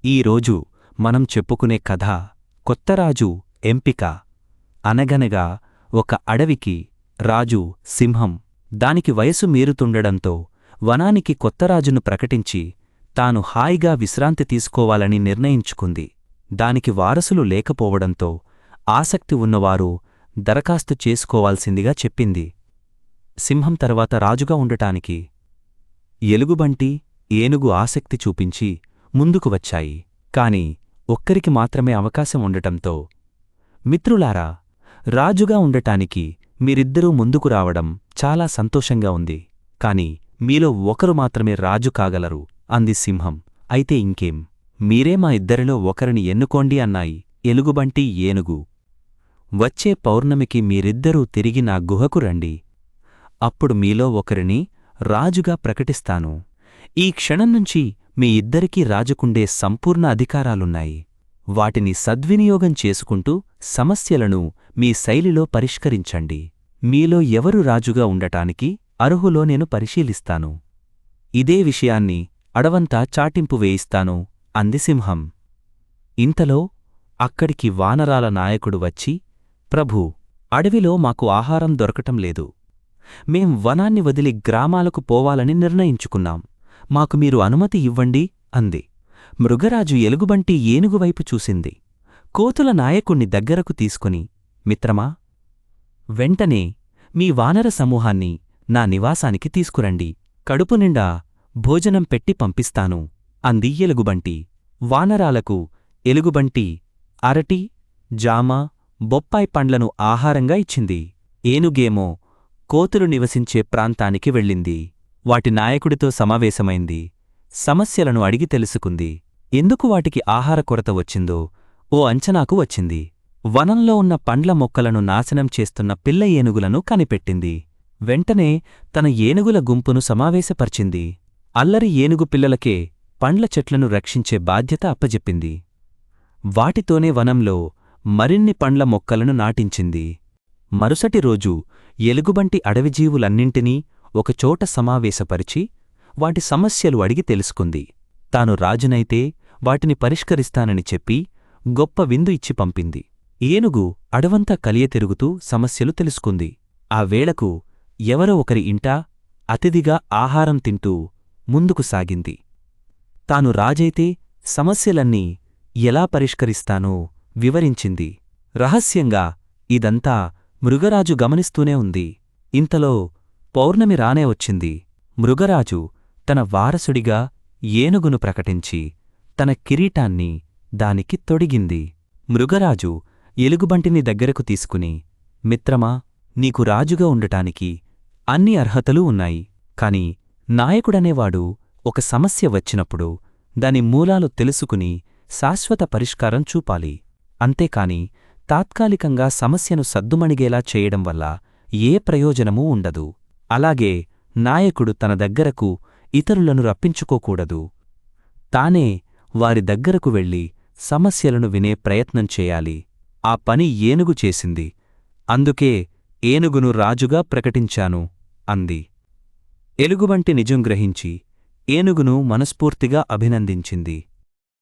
ఈరోజు మనం చెప్పుకునే కథ కొత్తరాజు ఎంపిక. అనగనగా ఒక అడవికి రాజు సింహం. దానికి వయసు మీరుతుండడంతో వనానికి కొత్తరాజును ప్రకటించి తాను హాయిగా విశ్రాంతి తీసుకోవాలని నిర్ణయించుకుంది. దానికి వారసులు లేకపోవడంతో ఆసక్తి ఉన్నవారు దరఖాస్తు చేసుకోవాల్సిందిగా చెప్పింది. సింహం తర్వాత రాజుగా ఉండటానికి ఎలుగుబంటి, ఏనుగు ఆసక్తి చూపించి ముందుకు వచ్చాయి. కాని ఒక్కరికి మాత్రమే అవకాశం ఉండటంతో, మిత్రులారా, రాజుగా ఉండటానికి మీరిద్దరూ ముందుకు రావడం చాలా సంతోషంగా ఉంది. కాని మీలో ఒకరు మాత్రమే రాజు కాగలరు అంది సింహం. అయితే ఇంకేం, మీరే మా ఇద్దరిలో ఒకరిని ఎన్నుకోండి అన్నాయి ఎలుగుబంటి, ఏనుగు. వచ్చే పౌర్ణమికి మీరిద్దరూ తిరిగి నా గుహకు రండి. అప్పుడు మీలో ఒకరిని రాజుగా ప్రకటిస్తాను. ఈ క్షణం నుంచి మీ ఇద్దరికీ రాజుకుండే సంపూర్ణ అధికారాలున్నాయి. వాటిని సద్వినియోగం చేసుకుంటూ సమస్యలను మీ శైలిలో పరిష్కరించండి. మీలో ఎవరు రాజుగా ఉండటానికి అర్హులో నేను పరిశీలిస్తాను. ఇదే విషయాన్ని అడవంతా చాటింపు వేయిస్తాను అంది సింహం. ఇంతలో అక్కడికి వానరాల నాయకుడు వచ్చి, ప్రభూ, అడవిలో మాకు ఆహారం దొరకటం లేదు. మేం వనాన్ని వదిలి గ్రామాలకు పోవాలని నిర్ణయించుకున్నాం. మాకు మీరు అనుమతి ఇవ్వండి అంది. మృగరాజు ఎలుగుబంటి ఏనుగువైపు చూసింది. కోతుల నాయకుణ్ణి దగ్గరకు తీసుకుని, మిత్రమా, వెంటనే మీ వానర సమూహాన్ని నా నివాసానికి తీసుకురండి. కడుపునిండా భోజనం పెట్టి పంపిస్తాను అంది ఎలుగుబంటి. వానరాలకు ఎలుగుబంటి అరటి, జామ, బొప్పాయి పండ్లను ఆహారంగా ఇచ్చింది. ఏనుగేమో కోతులు నివసించే ప్రాంతానికి వెళ్ళింది. వాటి నాయకుడితో సమావేశమైంది. సమస్యలను అడిగి తెలుసుకుంది. ఎందుకు వాటికి ఆహార కొరత వచ్చిందో ఓ అంచనాకు వచ్చింది. వనంలో ఉన్న పండ్ల మొక్కలను నాశనం చేస్తున్న పిల్ల ఏనుగులను కనిపెట్టింది. వెంటనే తన ఏనుగుల గుంపును సమావేశపర్చింది. అల్లరి ఏనుగు పిల్లలకే పండ్ల చెట్లను రక్షించే బాధ్యత అప్పజెప్పింది. వాటితోనే వనంలో మరిన్ని పండ్ల మొక్కలను నాటించింది. మరుసటి రోజు ఎలుగుబంటి అడవిజీవులన్నింటినీ ఒకచోట సమావేశపరిచి వాటి సమస్యలు అడిగి తెలుసుకుంది. తాను రాజునైతే వాటిని పరిష్కరిస్తానని చెప్పి గొప్ప విందు ఇచ్చి పంపింది. ఏనుగు అడవంతా కలియతిరుగుతూ సమస్యలు తెలుసుకుంది. ఆ వేళకు ఎవరో ఒకరి ఇంటా అతిథిగా ఆహారం తింటూ ముందుకు సాగింది. తాను రాజైతే సమస్యలన్నీ ఎలా పరిష్కరిస్తానో వివరించింది. రహస్యంగా ఇదంతా మృగరాజు గమనిస్తూనే ఉంది. ఇంతలో పౌర్ణమి రానే వచ్చింది. మృగరాజు తన వారసుడిగా ఏనుగును ప్రకటించి తన కిరీటాన్ని దానికి తొడిగింది. మృగరాజు ఎలుగుబంటిని దగ్గరకు తీసుకుని, మిత్రమా, నీకు రాజుగా ఉండటానికి అన్ని అర్హతలూ ఉన్నాయి. కాని నాయకుడనేవాడు ఒక సమస్య వచ్చినప్పుడు దాని మూలాలు తెలుసుకుని శాశ్వత పరిష్కారం చూపాలి. అంతేకాని తాత్కాలికంగా సమస్యను సద్దుమణిగేలా చేయడం వల్ల ఏ ప్రయోజనమూ ఉండదు. అలాగే నాయకుడు తన దగ్గరకు ఇతరులను రప్పించుకోకూడదు. తానే వారి దగ్గరకు వెళ్ళి సమస్యలను వినే ప్రయత్నం చేయాలి. ఆ పని ఏనుగు చేసింది. అందుకే ఏనుగును రాజుగా ప్రకటించాను అంది. ఎలుగుబంటి నిజం గ్రహించి ఏనుగును మనస్ఫూర్తిగా అభినందించింది.